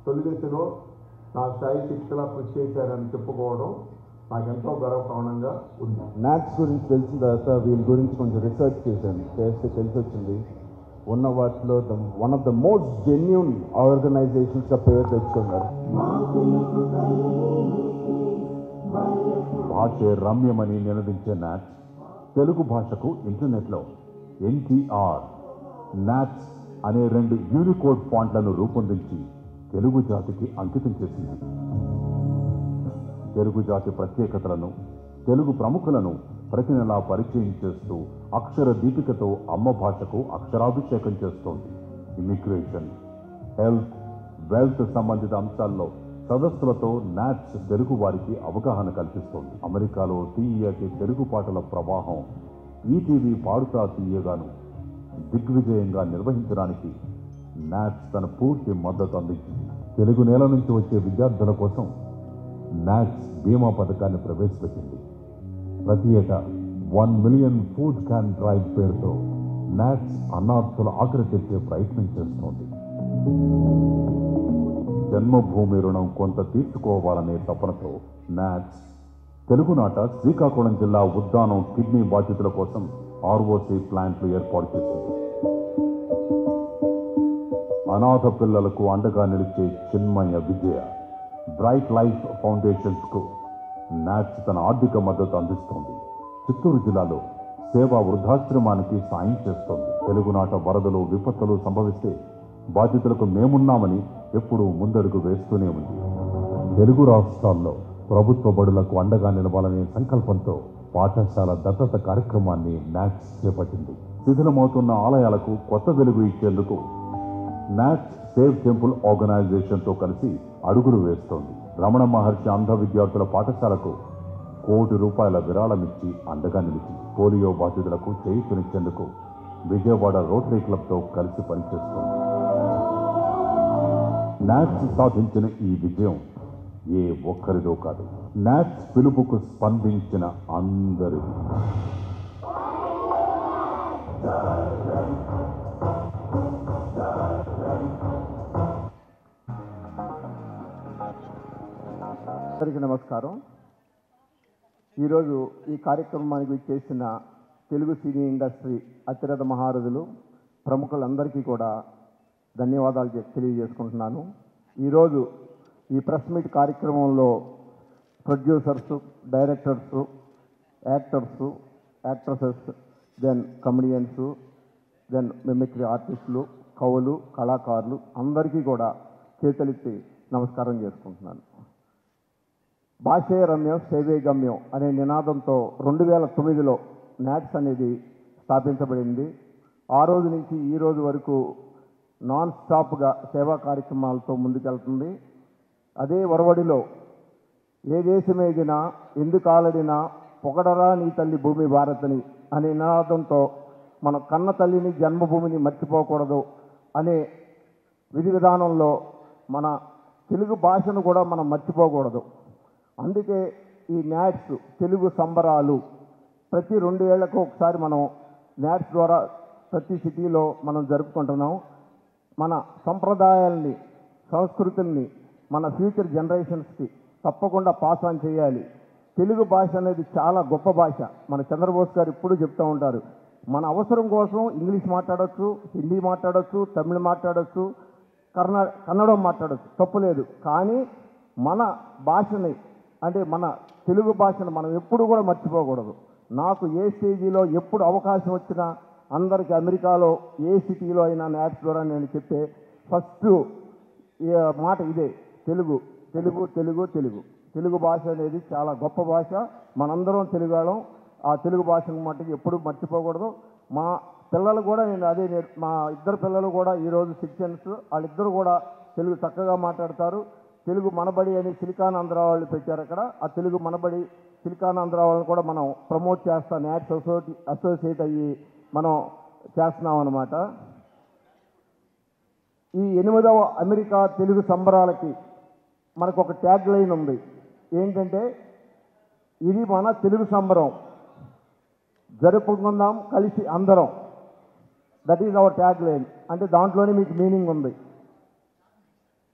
తొలి దశలో నా స్థాయి శిక్షలా కృషి చేశారని చెప్పుకోవడం నాకెంతో గర్వకారణంగా ఉంది. నాట్స్ గురించి తెలిసిన తర్వాత వీళ్ళ గురించి కొంచెం రీసెర్చ్ చేస్తే తెలిసి వచ్చింది. ఉన్న వాటిలో one of the most genuine ఆర్గనైజేషన్స్గా పేరు తెచ్చుకున్నారు. భాషే రమ్యమని నినదించే నాట్స్ తెలుగు భాషకు ఇంటర్నెట్లో NTR నాట్స్ అనే 2 యూనికోడ్ ఫాంట్లను రూపొందించి తెలుగు జాతికి అంకితం చేసింది. తెలుగు జాతి ప్రత్యేకతలను, తెలుగు ప్రముఖులను ప్రతి నెలా పరిచయం చేస్తూ అక్షర దీపికతో అమ్మ భాషకు అక్షరాభిషేకం చేస్తోంది. ఇమిగ్రేషన్, హెల్త్, వెల్త్ సంబంధిత అంశాల్లో సదస్సులతో నాట్స్ తెలుగు వారికి అవగాహన కల్పిస్తోంది. అమెరికాలో తీయటి తెలుగు పాటల ప్రవాహం ఈటీవీ పాడుతా తీయగాను దిగ్విజయంగా నిర్వహించడానికి నాట్స్ తన పూర్తి మద్దతు అందించింది. తెలుగు నేల నుంచి వచ్చే విద్యార్థుల కోసం నాట్స్ బీమా పథకాన్ని ప్రవేశపెట్టింది. ప్రతి ఏటా 1 మిలియన్ ఫుడ్ క్యాన్ డ్రైవ్ పేరుతో నాట్స్ అన్నార్థుల ఆఖరి తెచ్చే ప్రయత్నం చేస్తోంది. జన్మభూమి రుణం కొంత తీర్చుకోవాలనే తపనతో నాట్స్ తెలుగునాట శ్రీకాకుళం జిల్లా ఉద్దానం కిడ్నీ బాధితుల కోసం ROC ప్లాంట్లు ఏర్పాటు చేసింది. అనాథ పిల్లలకు అండగా నిలిచే చిన్మయ విజయ బ్రైట్ లైఫ్ ఫౌండేషన్స్కు నాట్స్ తన ఆర్థిక మద్దతు అందిస్తోంది. చిత్తూరు జిల్లాలో సేవా వృద్ధాశ్రమానికి సాయం చేస్తోంది. తెలుగునాట వరదలు, విపత్తులు సంభవిస్తే బాధితులకు మేమున్నామని ఎప్పుడూ ముందడుగు వేస్తూనే ఉంది. తెలుగు రాష్ట్రాల్లో ప్రభుత్వ బడులకు అండగా నిలవాలనే సంకల్పంతో పాఠశాల దత్తత కార్యక్రమాన్ని నాట్స్ చేపట్టింది. శిథిలమవుతున్న ఆలయాలకు కొత్త వెలుగు ఇచ్చేందుకు నాట్స్ సేవ్ టెంపుల్ ఆర్గనైజేషన్తో కలిసి అడుగులు వేస్తోంది. రమణ మహర్షి అంధ విద్యార్థుల పాఠశాలకు ₹1 కోటి విరాళమిచ్చి అండగా నిలిచింది. పోలియో బాధితులకు చేయూతనిచ్చేందుకు విజయవాడ రోటరీ క్లబ్తో కలిసి పనిచేస్తోంది. నాట్స్ సాధించిన ఈ విజయం ఏ ఒక్కరిదో కాదు, నాట్స్ పిలుపుకు స్పందించిన అందరిది. అందరికీ నమస్కారం. ఈరోజు ఈ కార్యక్రమానికి చేసిన తెలుగు సినీ ఇండస్ట్రీ అతిరథ మహారథులు ప్రముఖులందరికీ కూడా ధన్యవాదాలు తెలియజేసుకుంటున్నాను. ఈరోజు ఈ ప్రెస్ మీట్ కార్యక్రమంలో producers, directors, actors, actresses, then comedians, then mimicry ఆర్టిస్టులు, కవులు, కళాకారులు అందరికీ కూడా చేతులెత్తి నమస్కారం చేసుకుంటున్నాను. భాషే రమ్యం సేవే గమ్యం అనే నినాదంతో 2009లో నాట్స్ అనేది స్థాపించబడింది. ఆ రోజు నుంచి ఈ రోజు వరకు నాన్ స్టాప్గా సేవా కార్యక్రమాలతో ముందుకెళ్తుంది. అదే ఒరవడిలో ఏ దేశమేదినా ఎందుకు ఆలడినా పొగడరా నీ తల్లి భూమి భారతని అనే నినాదంతో మన కన్న తల్లిని జన్మభూమిని మర్చిపోకూడదు అనే విధి విధానంలో మన తెలుగు భాషను కూడా మనం మర్చిపోకూడదు. అందుకే ఈ నాట్స్ తెలుగు సంబరాలు ప్రతి 2 ఏళ్లకు ఒకసారి మనం నాట్స్ ద్వారా ప్రతి సిటీలో మనం జరుపుకుంటున్నాం. మన సంప్రదాయాల్ని, సంస్కృతుల్ని మన ఫ్యూచర్ జనరేషన్స్కి తప్పకుండా పాస్ ఆన్ చేయాలి. తెలుగు భాష అనేది చాలా గొప్ప భాష. మన చంద్రబోస్ గారు ఎప్పుడూ చెప్తూ ఉంటారు, మన అవసరం కోసం ఇంగ్లీష్ మాట్లాడచ్చు, హిందీ మాట్లాడచ్చు, తమిళ్ మాట్లాడచ్చు, కన్నడం మాట్లాడచ్చు, తప్పులేదు. కానీ మన భాషని అంటే మన తెలుగు భాషను మనం ఎప్పుడు కూడా మర్చిపోకూడదు. నాకు ఏ స్టేజీలో ఎప్పుడు అవకాశం వచ్చినా అందరికీ అమెరికాలో ఏ సిటీలో అయినా నాట్స్ ద్వారా నేను చెప్పే ఫస్ట్ మాట ఇదే, తెలుగు తెలుగు తెలుగు తెలుగు. తెలుగు భాష అనేది చాలా గొప్ప భాష. మనందరం తెలుగువాళ్ళం. ఆ తెలుగు భాషను మట్టుకు ఎప్పుడు మర్చిపోకూడదు. మా పిల్లలు కూడా నేను అదే మా ఇద్దరు పిల్లలు కూడా ఈరోజు సెక్షన్స్ వాళ్ళిద్దరు కూడా తెలుగు చక్కగా మాట్లాడతారు. తెలుగు మనబడి అని సిలికానాంధ్ర వాళ్ళు పెట్టారు అక్కడ. ఆ తెలుగు మనబడి సిలికానాంధ్ర వాళ్ళని కూడా మనం ప్రమోట్ చేస్తాం, నాట్స్ అసోసియేట్ అయ్యి మనం చేస్తున్నాం అన్నమాట. ఈ 8వ అమెరికా తెలుగు సంబరాలకి మనకు ఒక ట్యాగ్ లైన్ ఉంది. ఏంటంటే ఇది మన తెలుగు సంబరం, జరుపుకుందాం కలిసి అందరం. That is our tag line. అంటే దాంట్లోనే మీకు మీనింగ్ ఉంది.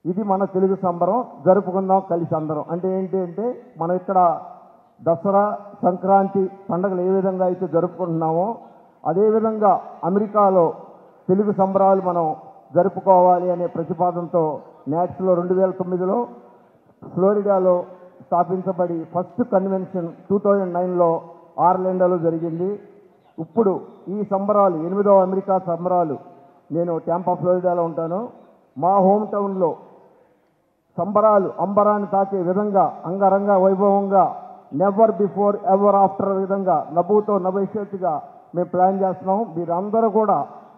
ఇది మన తెలుగు సంబరం, జరుపుకుందాం కలిసి అందరం. అంటే ఏంటి అంటే మనం ఇక్కడ దసరా, సంక్రాంతి పండుగలు ఏ విధంగా అయితే జరుపుకుంటున్నామో అదేవిధంగా అమెరికాలో తెలుగు సంబరాలు మనం జరుపుకోవాలి అనే ప్రతిపాదనతో నాట్స్లో 2009లో ఫ్లోరిడాలో స్థాపించబడి ఫస్ట్ కన్వెన్షన్ 2009లో ఆర్లాండోలో జరిగింది. ఇప్పుడు ఈ సంబరాలు 8వ అమెరికా సంబరాలు, నేను ట్యాంపా ఫ్లోరిడాలో ఉంటాను, మా హోమ్ టౌన్లో సంబరాలు అంబరాన్ని తాకే విధంగా అంగరంగ వైభవంగా నెవర్ బిఫోర్ ఎవర్ ఆఫ్టర్ విధంగా నవ్వుతో నభవిష్యత్తుగా మేము ప్లాన్ చేస్తున్నాం. మీరందరూ కూడా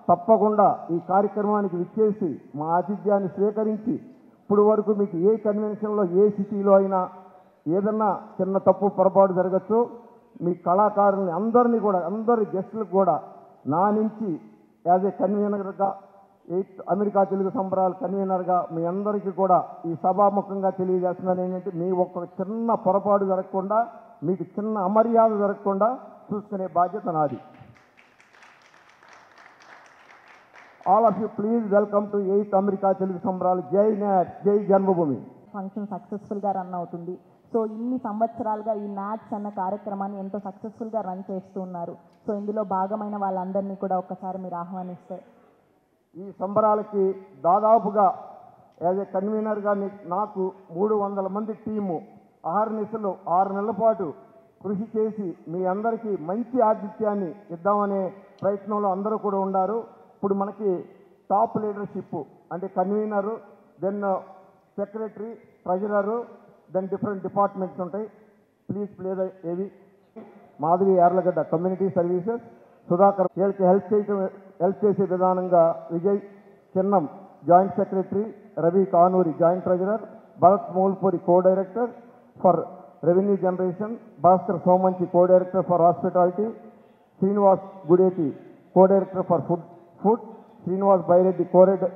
తప్పకుండా ఈ కార్యక్రమానికి విచ్చేసి మా ఆతిథ్యాన్ని స్వీకరించి, ఇప్పుడు వరకు మీకు ఏ కన్వెన్షన్లో ఏ సిటీలో అయినా ఏదన్నా చిన్న తప్పు పొరపాటు జరగచ్చు, మీ కళాకారుల్ని అందరినీ కూడా అందరి గెస్టులకు కూడా నా నుంచి యాజ్ ఏ కన్వీనర్గా 8th అమెరికా తెలుగు సంబరాలు కన్వీనర్గా మీ అందరికీ కూడా ఈ సభాముఖంగా తెలియజేస్తున్నాను ఏంటంటే మీ ఒక్క చిన్న పొరపాటు జరగకుండా, మీకు చిన్న అమర్యాద జరగకుండా చూసుకునే బాధ్యత నాది. All of you please welcome to 8th America Telugu సంబరాలు. జై నాట్, జై జన్మభూమి. ఫంక్షన్ సక్సెస్ఫుల్గా రన్ అవుతుంది. సో ఇన్ని సంవత్సరాలుగా ఈ నాట్స్ అన్న కార్యక్రమాన్ని ఎంతో సక్సెస్ఫుల్గా రన్ చేస్తూ ఉన్నారు. సో ఇందులో భాగమైన వాళ్ళందరినీ కూడా ఒక్కసారి మీరు ఆహ్వానిస్తే. ఈ సంబరాలకి దాదాపుగా యాజ్ ఏ కన్వీనర్గా నాకు 300 మంది టీము అహర్నిశలు 6 నెలల పాటు కృషి చేసి మీ అందరికీ మంచి ఆతిథ్యాన్ని ఇద్దామనే ప్రయత్నంలో అందరూ కూడా ఉన్నారు. ఇప్పుడు మనకి టాప్ లీడర్షిప్ అంటే convener, then secretary, treasurer, then different departments ఉంటాయి. Please play the AV. Madhavi Yarlagadda community services, Sudhakar వీళ్ళకి హెల్ప్ చేసే విధానంగా Vijay Chinnam joint secretary, Ravi Kanuri joint treasurer, Bharat Mulpuri co director for revenue generation, Bhaskar Somanchi co director for hospitality, Srinivas Gudeti co director for food, Srinivas Byreddy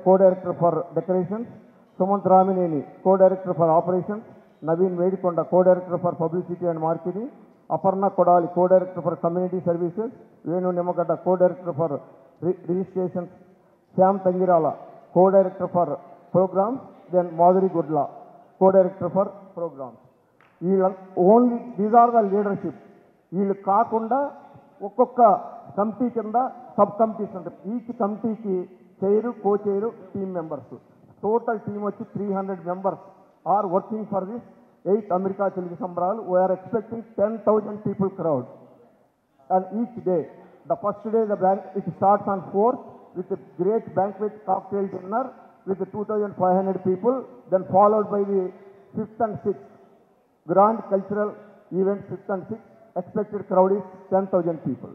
co director for decorations, Sumanth Ramineni co director for operations, Naveen Vedikonda co director for publicity and marketing, Aparna Kodali co director for community services, Venu Nimmagadda co director for registrations, Shyam Tangirala co director for programmes, then Madhuri Gudla co director for programmes. వీళ్ళ only these are the leadership. వీళ్ళు కాకుండా ఒక్కొక్క committee కింద sub committees ఉంటాయి. Each కమిటీకి chair, co chair, team members. Total team వచ్చి 300 members are working for this 8th America Telugu సంబరాలు. We are expecting 10,000 people crowd and each day. The first day it starts on 4th with a great banquet cocktail dinner with 2,500 people, then followed by the 5th and 6th grand cultural event. 5th and 6th expected crowd is 10,000 people.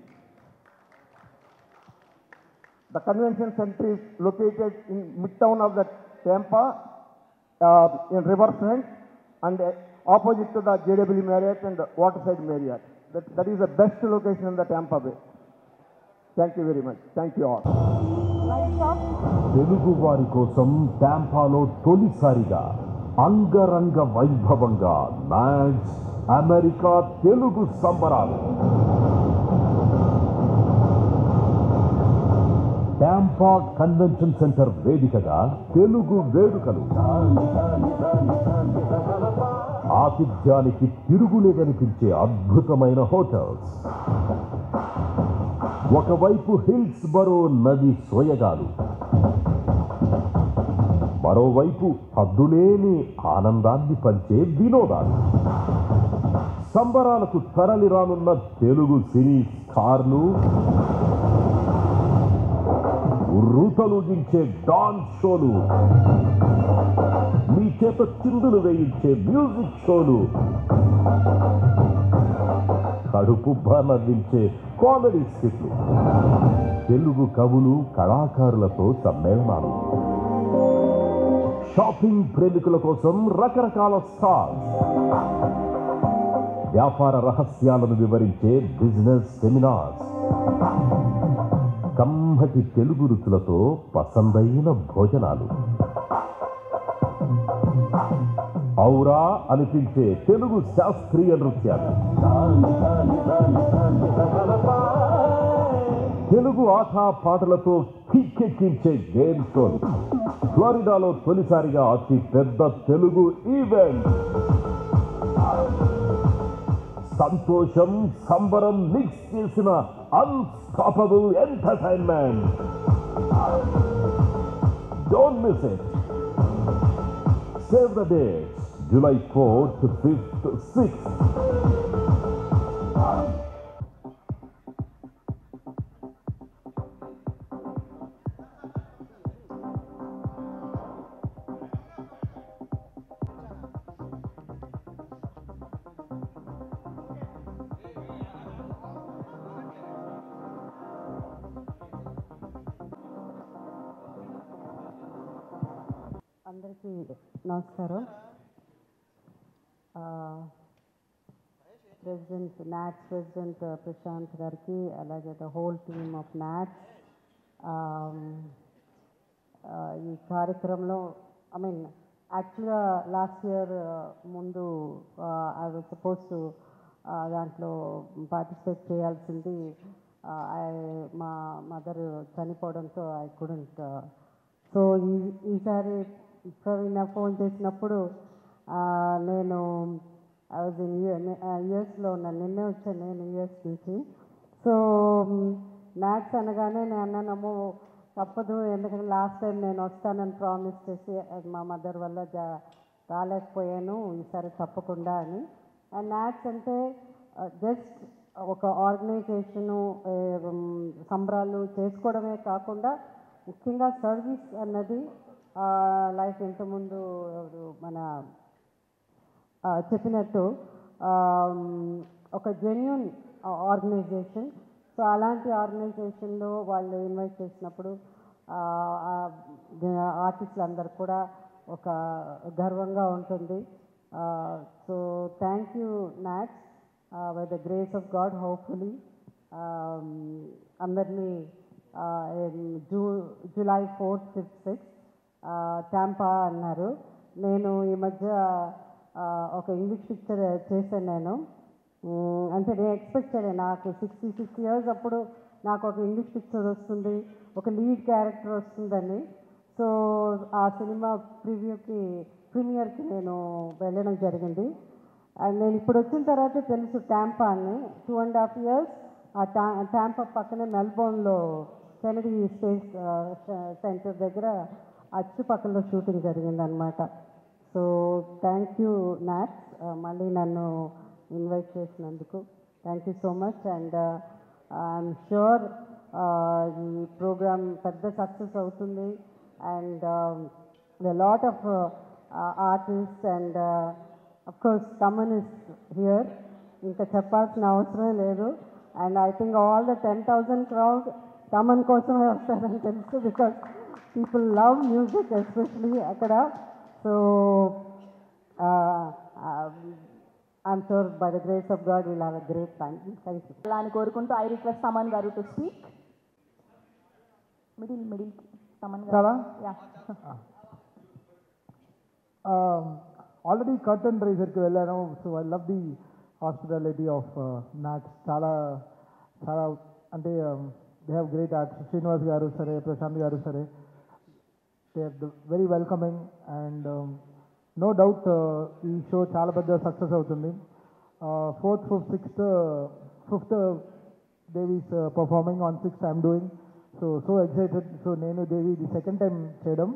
The convention center is located in midtown of the Tampa in Riverfront and opposite to the JW Marriott and Waterside Marriott. That is the best location in the Tampa Bay. Thank you very much. Thank you all. Telugu వారి కోసం టాంపాలో తొలిసారిగా అంగరంగ వైభవంగా NATS America Telugu సంబరాలు. Tampa convention centre వేదికగా తెలుగు వేడుకలు. ఆతిథ్యానికి తిరుగులేదనిపించే అద్భుతమైన hotels. ఒకవైపు హిల్స్ బరో నది సోయగాలు, మరోవైపు హద్దులేని ఆనందాన్ని పంచే వినోదాలు. సంబరాలకు తరలి రానున్న తెలుగు సినీ స్టార్లు, ఉర్రూతలూగించే డాన్స్ షోలు, మీ చేత చిందులు వేయించే మ్యూజిక్ షోలు, కడుపు నవ్వించే కామెడీ స్కిట్లు, తెలుగు కవులు కళాకారులతో సమ్మేళనాలు, షాపింగ్ ప్రేమికుల కోసం రకరకాల స్టాల్స్, వ్యాపార రహస్యాలను వివరించే బిజినెస్ సెమినార్స్, కమ్మటి తెలుగు రుచులతో పసందైన భోజనాలు, ఔరా అనిపించే తెలుగు శాస్త్రీయ నృత్యాలు, తెలుగు ఆటా పాటలతో కిక్కెక్కించే గేమ్ షో. ఫ్లోరిడాలో తొలిసారిగా అతి పెద్ద తెలుగు ఈవెంట్. సంతోషం సంబరం మిక్స్ చేసిన unstoppable entertainment. Don't miss it. Save the date. July 4th, 5th, 6th. అందరికీ నమస్కారం. ప్రెసిడెంట్ నాట్స్ ప్రెసిడెంట్ ప్రశాంత్ గారికి, అలాగే the whole team of NATS, ఈ కార్యక్రమంలో యాక్చువల్గా లాస్ట్ ఇయర్ ముందు ఐ వాజ్ సపోజ్ టు దాంట్లో పార్టిసిపేట్ చేయాల్సింది. మా మదర్ చనిపోవడంతో ఐ కుడెంట్. సో ఈసారి ప్రవీణ ఫోన్ చేసినప్పుడు నేను ఐ వాజ్ ఇన్ యుఎస్లో ఉన్నాను. నిన్నే వచ్చాను నేను యుఎస్ నుంచి. సో నాట్స్ అనగానే నేను అన్నానమ్మో తప్పదు, ఎందుకంటే లాస్ట్ టైం నేను వస్తానని ప్రామిస్ చేసి మా మదర్ వల్ల రాలేకపోయాను, ఈసారి తప్పకుండా అని. అండ్ నాట్స్ అంటే జస్ట్ ఒక ఆర్గనైజేషను, సంబరాలు చేసుకోవడమే కాకుండా ముఖ్యంగా సర్వీస్ అన్నది లైఫ్ ఇంతకుముందు మన చెప్పినట్టు ఒక జెన్యూన్ ఆర్గనైజేషన్. సో అలాంటి ఆర్గనైజేషన్లో వాళ్ళు ఇన్వైట్ చేసినప్పుడు ఆర్టిస్టులు అందరు కూడా ఒక గర్వంగా ఉంటుంది. So thank you NATS. By the grace of God hopefully అందరినీ July 4th, 5th, 6th Tampa అన్నారు. నేను ఈ మధ్య ఒక ఇంగ్లీష్ పిక్చర్ చేశాను నేను. అంటే నేను ఎక్స్పెక్ట్ చేయలేదు, నాకు 66 years అప్పుడు నాకు ఒక ఇంగ్లీష్ పిక్చర్ వస్తుంది, ఒక లీడ్ క్యారెక్టర్ వస్తుందని. సో ఆ సినిమా ప్రీమియర్కి నేను వెళ్ళడం జరిగింది. అండ్ నేను ఇప్పుడు వచ్చిన తర్వాత తెలుసు టాంపా అని. 2.5 years ఆ టాంపా పక్కనే మెల్బోర్న్లో కెనడీ స్పేస్ సెంటర్ దగ్గర అచ్చుపక్కలో షూటింగ్ జరిగిందనమాట. సో థ్యాంక్ యూ నాట్స్, మళ్ళీ నన్ను ఇన్వైట్ చేసినందుకు thank you so much. And I'm sure ఈ ప్రోగ్రామ్ పెద్ద సక్సెస్ అవుతుంది. And lot of artist and of course Thaman is here, ఇంకా చెప్పాల్సిన అవసరం లేదు. And I think all the 10,000 crowd Thaman కోసమే వస్తారని తెలుసు, because people love music especially అక్కడ. So I'm sure by the grace of God will have a great time. Thank you. అలా అని కోరుకుంటూ ఐ రిక్వెస్ట్ తమన్ గారు టు స్పీక్. మిడిల్ తమన్ గారు. Yeah, already curtain రైజర్కి వెళ్ళాను. So I love the hospitality of NATS. చాలా చాలా అంటే they have great artist. Srinivas garu సరే, ప్రశాంత్ గారు సరే, they are very welcoming. And no doubt ఈ షో చాలా పెద్ద సక్సెస్ అవుతుంది. 4th, 5th, 6th, 5th Devi's performing, on 6th I'm doing. So excited. So నేను దేవి ఇది సెకండ్ టైం చేయడం,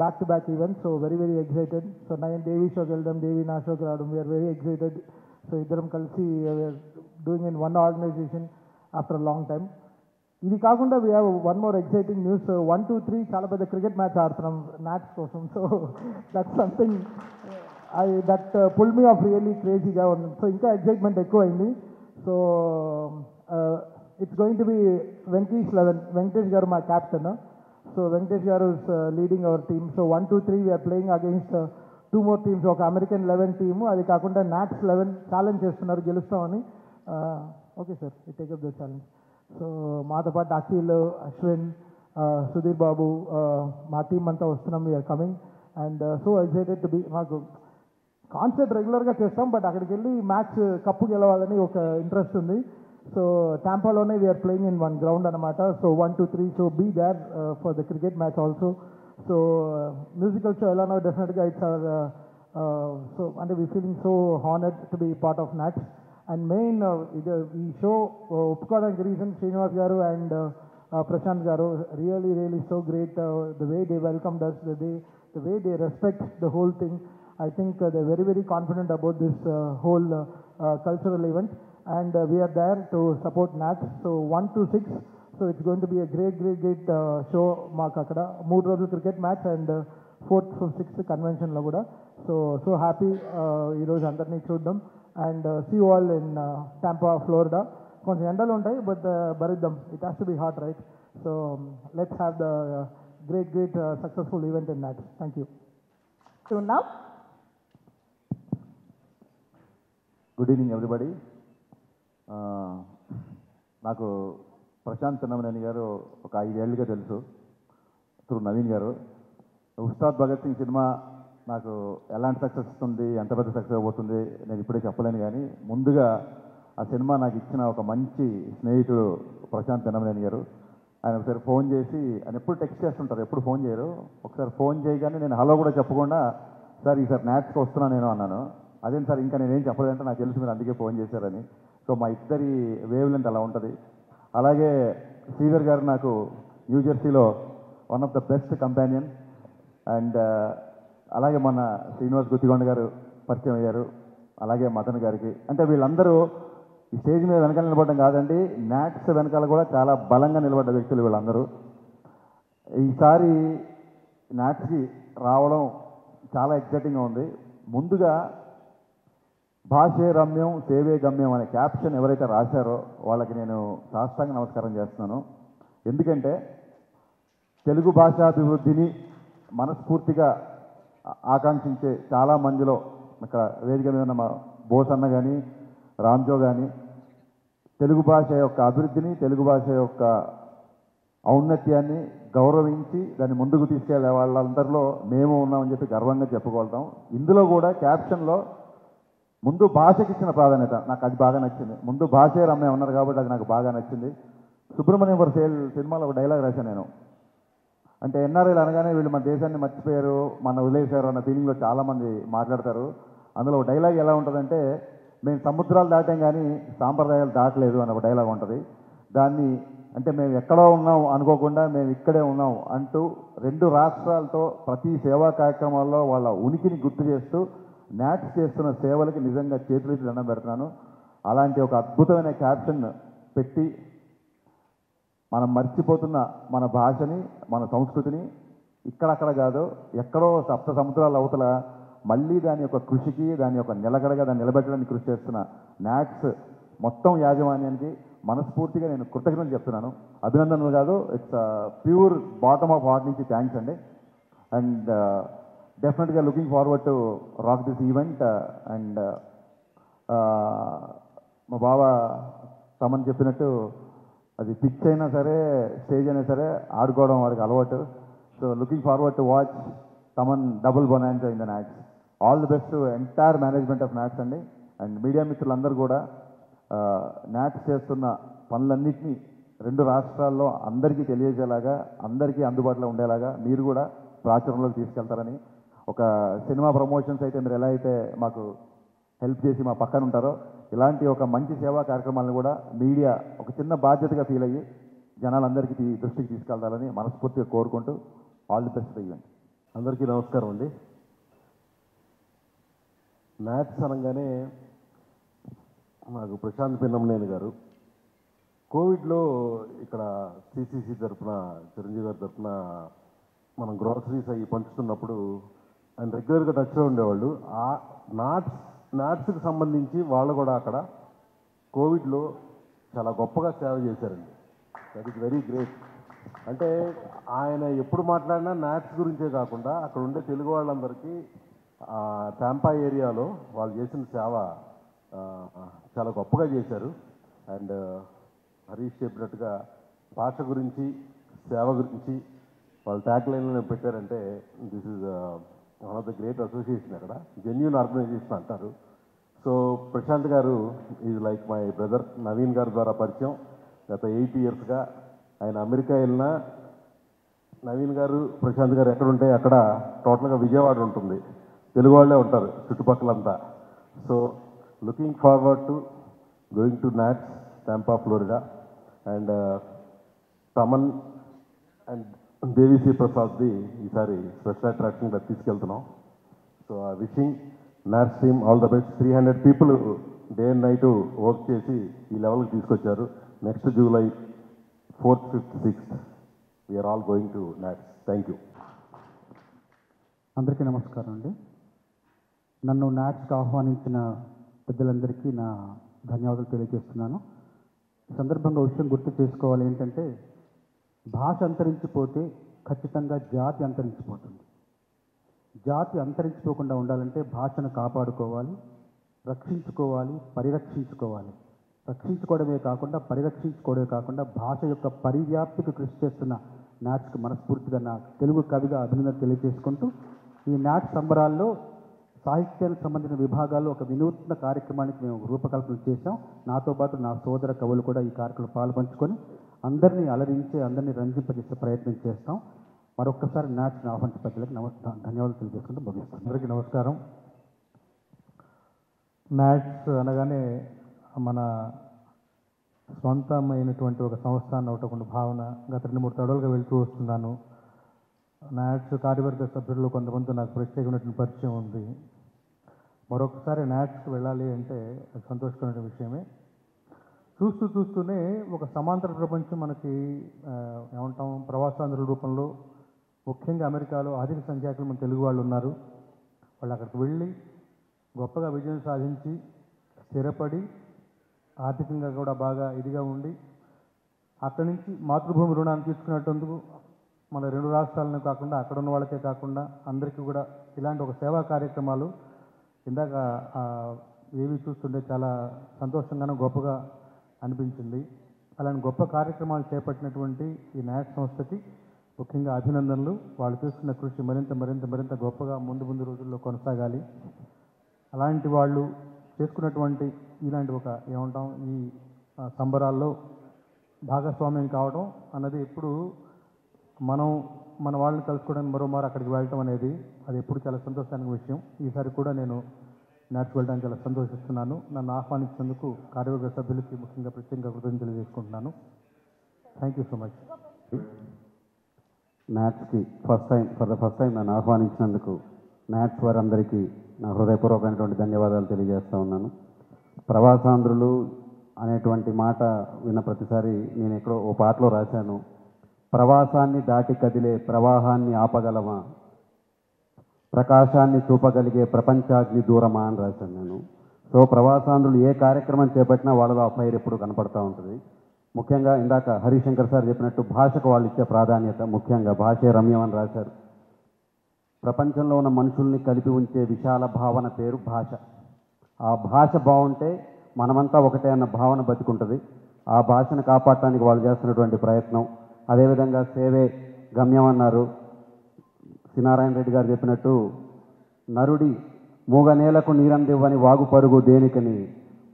back to back event. So very very excited. So నేను దేవి షోకి వెళ్ళడం, దేవి నా షోకి రావడం, వీఆర్ వెరీ ఎక్సైటెడ్. సో ఇద్దరం కలిసి we're doing in one organization after long time. ఇది కాకుండా we have one more exciting news. 1, 2, 3 చాలా పెద్ద క్రికెట్ మ్యాచ్ ఆడుతున్నాం నాట్స్ కోసం. So that's something that pull me off really క్రేజీగా ఉంది. సో ఇంకా ఎక్సైట్మెంట్ ఎక్కువైంది. So it's going to be Venkatesh 11. Venkatesh garu మా captain. So Venkatesh garu is leading our team. So 1, 2, 3 we're playing against 2 more teams. ఒక అమెరికన్ 11 టీము, అది కాకుండా నాట్స్ 11 ఛాలెంజ్ చేస్తున్నారు గెలుస్తామని. Okay sir, you take up the challenge. So మాతో పాటు అఖిల్, అశ్విన్, సుధీర్ బాబు, మా టీం అంతా వస్తున్నాం. We're coming and so excited to be. మాకు కాన్సర్ట్ రెగ్యులర్గా చేస్తాం, బట్ అక్కడికి వెళ్ళి మ్యాచ్ కప్పు గెలవాలని ఒక ఇంట్రెస్ట్ ఉంది. So Tampa-lone we are playing in one ground anamata. So 1, 2, 3. So be there for the cricket match also. So musical show elano definitely it's our so and we're feeling so honored to be part of Nats. And main we show Upkadanki reason Srinivas garu and Prashant garu really so great. The way they welcomed us, the way they respect the whole thing. I think they're very confident about this whole cultural event, and we are there to support Nats. So 1 to 6. So it's going to be a great show. Maaku akkada 3 రోజుల cricket match and 4th, 5th, 6th convention lo kuda. So happy ee roju andarni chuddam and see you all in Tampa, Florida. కొంచెం ఎండలు ఉంటాయి, but భరిద్దాం. It has to be hot, right? So let's have the great successful event in Nats. Thank you. So now, good evening everybody. నాకు ప్రశాంత్ పిన్నమనేని గారు ఒక 5 ఏళ్ళుగా తెలుసు through Naveen గారు. Ustaad Bhagat Singh cinema నాకు ఎలాంటి సక్సెస్ ఇస్తుంది, ఎంత పెద్ద సక్సెస్ అవబోతుంది నేను ఇప్పుడే చెప్పలేను. కానీ ముందుగా ఆ సినిమా నాకు ఇచ్చిన ఒక మంచి స్నేహితుడు ప్రశాంత్ పిన్నమనేని గారు. ఆయన ఒకసారి ఫోన్ చేసి, ఆయన ఎప్పుడు టెక్స్ట్ చేస్తుంటారు, ఎప్పుడు ఫోన్ చేయరు. ఒకసారి ఫోన్ చేయగానే నేను హలో కూడా చెప్పకుండా, సార్ ఈసారి మ్యాచ్కి వస్తున్నా నేను అన్నాను. అదేం సార్ ఇంకా నేనేం చెప్పలేదంటే, నాకు తెలుసు మీరు అందుకే ఫోన్ చేశారని. సో మా ఇద్దరి వేవ్ లెంత్ అలా ఉంటుంది. అలాగే శ్రీధర్ గారు నాకు న్యూజెర్సీలో one of the best companion. And అలాగే మన శ్రీనివాస్ గుత్తిగొండ గారు పరిచయం అయ్యారు. అలాగే మదన్ గారికి. అంటే వీళ్ళందరూ ఈ స్టేజ్ మీద వెనకాల నిలబడడం కాదండి, నాట్స్ వెనకాల కూడా చాలా బలంగా నిలబడ్డ వ్యక్తులు వీళ్ళందరూ. ఈసారి నాట్స్కి రావడం చాలా ఎక్సైటింగ్గా ఉంది. ముందుగా భాషే రమ్యం సేవే గమ్యం అనే క్యాప్షన్ ఎవరైతే రాశారో వాళ్ళకి నేను సాష్టాంగ నమస్కారం చేస్తున్నాను. ఎందుకంటే తెలుగు భాషాభివృద్ధిని మనస్ఫూర్తిగా ఆకాంక్షించే చాలా మందిలో ఇక్కడ వేదిక మీద ఉన్న బోస్ అన్న కానీ రామ్జో కానీ తెలుగు భాష యొక్క అభివృద్ధిని, తెలుగు భాష యొక్క ఔన్నత్యాన్ని గౌరవించి దాన్ని ముందుకు తీసుకెళ్లే వాళ్ళందరిలో మేము ఉన్నామని చెప్పి గర్వంగా చెప్పుకోగలుగుతాం. ఇందులో కూడా క్యాప్షన్లో ముందు భాషకి ఇచ్చిన ప్రాధాన్యత నాకు అది బాగా నచ్చింది. ముందు భాషే రమ్య ఉన్నారు కాబట్టి అది నాకు బాగా నచ్చింది. సుబ్రహ్మణ్యం ఫర్ సేల్ సినిమాలో ఒక డైలాగ్ రాశాను నేను. అంటే ఎన్ఆర్ఐలు అనగానే వీళ్ళు మన దేశాన్ని మర్చిపోయారు, మన వదిలేశారు అన్న ఫీలింగ్లో చాలామంది మాట్లాడతారు. అందులో ఒక డైలాగ్ ఎలా ఉంటుందంటే, మేము సముద్రాలు దాటాం కానీ సాంప్రదాయాలు దాటలేదు అని ఒక డైలాగ్ ఉంటుంది. దాన్ని అంటే మేము ఎక్కడో ఉన్నాం అనుకోకుండా మేము ఇక్కడే ఉన్నాం అంటూ 2 రాష్ట్రాలతో ప్రతి సేవా కార్యక్రమాల్లో వాళ్ళ ఉనికిని గుర్తు చేస్తూ నాట్స్ చేస్తున్న సేవలకి నిజంగా చేతులెత్తి దండం పెడుతున్నాను. అలాంటి ఒక అద్భుతమైన క్యాప్షన్ పెట్టి మనం మర్చిపోతున్న మన భాషని, మన సంస్కృతిని ఇక్కడక్కడ కాదు ఎక్కడో 7 సముద్రాల అవతల మళ్ళీ దాని యొక్క కృషికి, దాని యొక్క నిలకడగా దాన్ని నిలబెట్టడానికి కృషి చేస్తున్న నాట్స్ మొత్తం యాజమాన్యానికి మనస్ఫూర్తిగా నేను కృతజ్ఞతలు చెప్తున్నాను. అభినందనలు కాదు, it's pure bottom of heart నుంచి థ్యాంక్స్ అండి. అండ్ డెఫినెట్గా looking forward to rock this event. And మా బావ తమని చెప్పినట్టు అది పిచ్ అయినా సరే స్టేజ్ అయినా సరే ఆడుకోవడం వాడికి అలవాటు. So looking forward to watch Thaman double bonanza in the NATS. All the best to entire management of NATS అండి. అండ్ మీడియా మిత్రులందరూ కూడా నాట్స్ చేస్తున్న పనులన్నింటినీ 2 రాష్ట్రాల్లో అందరికీ తెలియజేలాగా, అందరికీ అందుబాటులో ఉండేలాగా మీరు కూడా ప్రాచుర్యంలోకి తీసుకెళ్తారని, ఒక సినిమా ప్రమోషన్స్ అయితే మీరు ఎలా అయితే మాకు హెల్ప్ చేసి మా పక్కన ఉంటారో, ఇలాంటి ఒక మంచి సేవా కార్యక్రమాలను కూడా మీడియా ఒక చిన్న బాధ్యతగా ఫీల్ అయ్యి జనాలందరికీ దృష్టికి తీసుకెళ్తారని మనస్ఫూర్తిగా కోరుకుంటూ ఆల్ ది బెస్ట్ ఈవెంట్. అందరికీ నమస్కారం అండి. నాట్స్ అనగానే నాకు ప్రశాంత్ పిన్నమనేని గారు కోవిడ్లో ఇక్కడ సిసిసి తరఫున, చిరంజీవి గారి తరఫున మనం గ్రోసరీస్ అవి పంచుతున్నప్పుడు ఆయన రెగ్యులర్గా టచ్లో ఉండేవాళ్ళు. ఆ నాట్స్కి సంబంధించి వాళ్ళు కూడా అక్కడ కోవిడ్లో చాలా గొప్పగా సేవ చేశారండి. That is very great. అంటే ఆయన ఎప్పుడు మాట్లాడినా నాట్స్ గురించే కాకుండా అక్కడ ఉండే తెలుగు వాళ్ళందరికీ టాంపా ఏరియాలో వాళ్ళు చేసిన సేవ చాలా గొప్పగా చేశారు. అండ్ హరీష్ చెప్పినట్టుగా భాష గురించి, సేవ గురించి వాళ్ళు ట్యాగ్ లైన్లో పెట్టారంటే this is one of the great association. అక్కడ జెన్యూన్ ఆర్గనైజేషన్ అంటారు. సో ప్రశాంత్ గారు is like my brother. Naveen గారి ద్వారా పరిచయం. గత 8 ఇయర్స్గా ఆయన అమెరికా వెళ్ళినా నవీన్ గారు ప్రశాంత్ గారు ఎక్కడ ఉంటే అక్కడ టోటల్గా విజయవాడ ఉంటుంది. తెలుగు వాళ్ళే ఉంటారు చుట్టుపక్కలంతా. So looking forward to going to NATS Tampa Florida and Thaman and Devi Sri ప్రసాద్ది ఈసారి స్పెషల్ అట్రాక్షన్గా తీసుకెళ్తున్నాం. సో ఆ wishing NATS team all the best. 300 people day and night work చేసి ఈ లెవెల్కి తీసుకొచ్చారు. Next July 4th, 5th, 6th we are all going to NATS. Thank you. అందరికీ నమస్కారం అండి. నన్ను నాట్స్కి ఆహ్వానించిన పెద్దలందరికీ నా ధన్యవాదాలు తెలియజేస్తున్నాను. ఈ సందర్భంగా విషయం గుర్తు చేసుకోవాలి ఏంటంటే, భాష అంతరించిపోతే ఖచ్చితంగా జాతి అంతరించిపోతుంది. జాతి అంతరించిపోకుండా ఉండాలంటే భాషను కాపాడుకోవాలి, రక్షించుకోవాలి, పరిరక్షించుకోవాలి. రక్షించుకోవడమే కాకుండా పరిరక్షించుకోవడమే కాకుండా భాష యొక్క పరివ్యాప్తికి కృషి చేస్తున్న నాట్స్కి మనస్ఫూర్తిగా నా తెలుగు కవిగా అభినందన తెలియజేసుకుంటూ, ఈ నాట్స్ సంబరాల్లో సాహిత్యానికి సంబంధించిన విభాగాల్లో ఒక వినూత్న కార్యక్రమానికి మేము రూపకల్పన చేశాం. నాతో పాటు నా సోదర కవులు కూడా ఈ కార్యక్రమంలో పాల్పంచుకొని అందరినీ అలరించి అందరినీ రంజింపజేసే ప్రయత్నం చేస్తాం. మరొక్కసారి నాట్స్ని ఆహ్వానించిన పెద్దలకు ధన్యవాదాలు తెలియజేసుకుంటూ ముగిస్తాను. అందరికీ నమస్కారం. నాట్స్ అనగానే మన స్వంతమైనటువంటి ఒక సంస్థ అన్న ఒకటి భావన గత 2-3 తడవలుగా వెళ్తూ వస్తున్నాను. నాట్స్ కార్యవర్గ సభ్యుల్లో కొంతమంది నాకు ప్రత్యేకమైనటువంటి పరిచయం ఉంది. మరొకసారి నాట్స్కి వెళ్ళాలి అంటే అది సంతోషకరమైన విషయమే. చూస్తూనే ఒక సమాంతర ప్రపంచం మనకి ఏమంటాం ప్రవాసాంధ్రుల రూపంలో, ముఖ్యంగా అమెరికాలో అధిక సంఖ్యాకులు మన తెలుగు వాళ్ళు ఉన్నారు. వాళ్ళు అక్కడికి వెళ్ళి గొప్పగా విజయం సాధించి స్థిరపడి ఆర్థికంగా కూడా బాగా ఇదిగా ఉండి అక్కడి నుంచి మాతృభూమి రుణాన్ని తీసుకునేటందుకు మన 2 రాష్ట్రాలను కాకుండా అక్కడ ఉన్న వాళ్ళకే కాకుండా అందరికీ కూడా ఇలాంటి ఒక సేవా కార్యక్రమాలు ఇందాక ఏవి చూస్తుంటే చాలా సంతోషంగానూ గొప్పగా అనిపించింది. అలాంటి గొప్ప కార్యక్రమాలు చేపట్టినటువంటి ఈ నాట్ సంస్థకి ముఖ్యంగా అభినందనలు. వాళ్ళు చేస్తున్న కృషి మరింత గొప్పగా ముందు రోజుల్లో కొనసాగాలి. అలాంటి వాళ్ళు చేసుకున్నటువంటి ఇలాంటి ఒక ఏమంటాం ఈ సంబరాల్లో భాగస్వామ్యం కావడం అన్నది ఎప్పుడు మన వాళ్ళని కలుసుకోవడానికి మరోమారు అక్కడికి వెళ్ళటం అనేది అది ఎప్పుడు చాలా సంతోషానికి విషయం. ఈసారి కూడా నేను నాట్స్ వెళ్ళడానికి చాలా సంతోషిస్తున్నాను. నన్ను ఆహ్వానించినందుకు కార్యవర్గ సభ్యులకి ముఖ్యంగా ప్రత్యేకంగా కృతజ్ఞతలు తెలియజేసుకుంటున్నాను. Thank you so much. నాట్స్కి ఫర్ ద ఫస్ట్ టైం నన్ను ఆహ్వానించినందుకు నాట్స్ వారందరికీ నా హృదయపూర్వకమైనటువంటి ధన్యవాదాలు తెలియజేస్తూ ఉన్నాను. ప్రవాసాంధ్రులు అనేటువంటి మాట విన్న ప్రతిసారి నేను ఎక్కడో ఓ పాటలో రాశాను, ప్రవాసాన్ని దాటి కదిలే ప్రవాహాన్ని ఆపగలమా, ప్రకాశాన్ని చూపగలిగే ప్రపంచాగ్ని దూరమా అని రాశాను నేను. సో ప్రవాసాంధ్రులు ఏ కార్యక్రమం చేపట్టినా వాళ్ళలో ఆ ఫైర్ ఎప్పుడు కనపడుతూ ఉంటుంది. ముఖ్యంగా ఇందాక హరిశంకర్ సార్ చెప్పినట్టు భాషకు వాళ్ళు ఇచ్చే ప్రాధాన్యత, ముఖ్యంగా భాషే రమ్యం అని రాశారు. ప్రపంచంలో ఉన్న మనుషుల్ని కలిపి ఉంచే విశాల భావన పేరు భాష. ఆ భాష బాగుంటే మనమంతా ఒకటే అన్న భావన బతికుంటుంది. ఆ భాషను కాపాడటానికి వాళ్ళు చేస్తున్నటువంటి ప్రయత్నం, అదేవిధంగా సేవే గమ్యం అన్నారు. శ్రీనారాయణ రెడ్డి గారు చెప్పినట్టు నరుడి మూగ నేలకు నీరందివ్వని వాగు పరుగు దేనికని,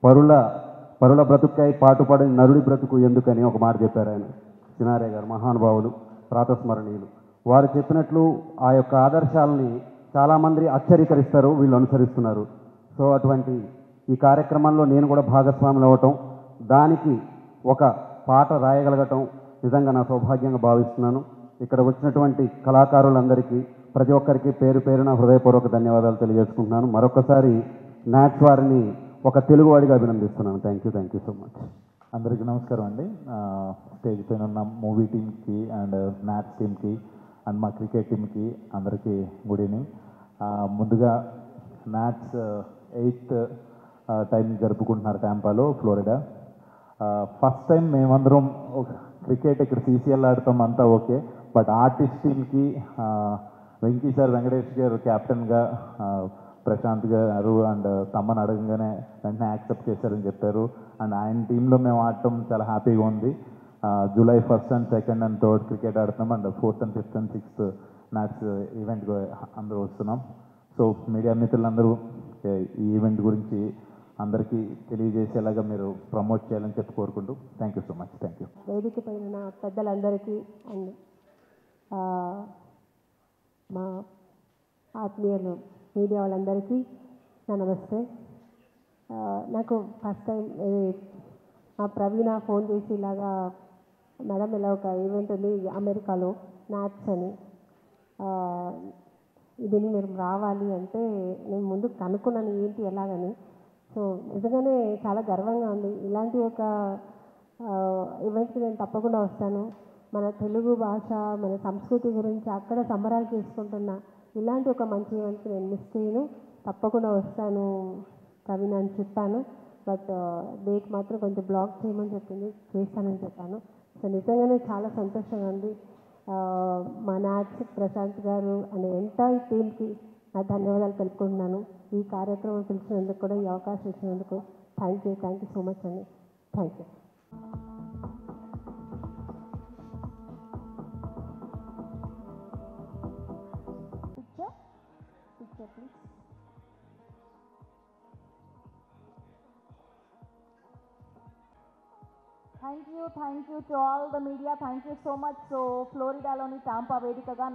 పరుల బ్రతుకై పాటుపడని నరుడి బ్రతుకు ఎందుకని ఒక మాట చెప్పారు ఆయన. శ్రీనారాయణ గారు మహానుభావులు, ప్రాతస్మరణీయులు. వారు చెప్పినట్లు ఆ యొక్క ఆదర్శాలని చాలామంది ఆశ్చర్యకరిస్తారు, వీళ్ళు అనుసరిస్తున్నారు. సో అటువంటి ఈ కార్యక్రమంలో నేను కూడా భాగస్వాములు అవ్వటం, దానికి ఒక పాట రాయగలగటం నిజంగా నా సౌభాగ్యంగా భావిస్తున్నాను. ఇక్కడ వచ్చినటువంటి కళాకారులందరికీ ప్రతి ఒక్కరికి పేరున హృదయపూర్వక ధన్యవాదాలు తెలియజేసుకుంటున్నాను. మరొకసారి నాట్స్ వారిని ఒక తెలుగువాడిగా అభినందిస్తున్నాను. Thank you so much. అందరికీ నమస్కారం అండి. స్టేజ్ పైన ఉన్న మూవీ టీమ్కి అండ్ నాట్స్ టీమ్కి అండ్ మా క్రికెట్ టీమ్కి అందరికీ గుడ్ ఈవినింగ్. ముందుగా నాట్స్ 8th టైం జరుపుకుంటున్నారు టాంపాలో, ఫ్లోరిడా. ఫస్ట్ టైం మేమందరం క్రికెట్ ఇక్కడ CCL ఆడతాం, అంతా ఓకే. బట్ ఆర్టిస్ట్ టీమ్కి వెంకీ సార్, వెంకటేష్ గారు కెప్టెన్గా, ప్రశాంత్ గారు అండ్ తమ్మని అడగంగానే వెంటనే యాక్సెప్ట్ చేశారని చెప్పారు. అండ్ ఆయన టీంలో మేము ఆడటం చాలా హ్యాపీగా ఉంది. July 1st and 2nd and 3rd cricket ఆడుతున్నాం. And 4th and 5th and 6th match event అందరూ వస్తున్నాం. సో మీడియా మిత్రులందరూ ఈ ఈవెంట్ గురించి అందరికీ తెలియజేసేలాగా మీరు ప్రమోట్ చేయాలని చెప్పి కోరుకుంటూ thank you so much. Thank you. వేదిక పైన నా పెద్దలందరికీ అండ్ మా ఆత్మీయులు మీడియా వాళ్ళందరికీ నా నమస్తే. నాకు ఫస్ట్ టైం మా ప్రవీణ ఫోన్ చేసి ఇలాగా మేడం ఇలా ఒక ఈవెంట్ ఉంది అమెరికాలో నాట్స్ అని, దీన్ని మీరు రావాలి అంటే నేను ముందు కనుక్కున్నాను ఏంటి ఎలాగని. సో నిజంగానే చాలా గర్వంగా ఉంది. ఇలాంటి ఒక ఈవెంట్కి నేను తప్పకుండా వస్తాను. మన తెలుగు భాష మన సంస్కృతి గురించి అక్కడ సంబరాలు చేసుకుంటున్న ఇలాంటి ఒక మంచి ఈవెంట్కి నేను మిస్ చేయను, తప్పకుండా వస్తాను ప్రవీణ అని చెప్పాను. బట్ డేట్ మాత్రం కొంచెం బ్లాక్ చేయమని చెప్పింది, చేస్తానని చెప్పాను. సో నిజంగానే చాలా సంతోషంగా ఉంది. మా నాట్స్ ప్రశాంత్ గారు అండ్ ఎంటైర్ టీమ్కి నా ధన్యవాదాలు తెలుపుకుంటున్నాను. ఈ కార్యక్రమం పిలిచినందుకు కూడా ఈ అవకాశం ఇచ్చినందుకు థ్యాంక్ యూ సో మచ్ అండి. Thank you. Picture please. Thank you to all the media. Thank you so much. So Florida loni Tampa vedikaga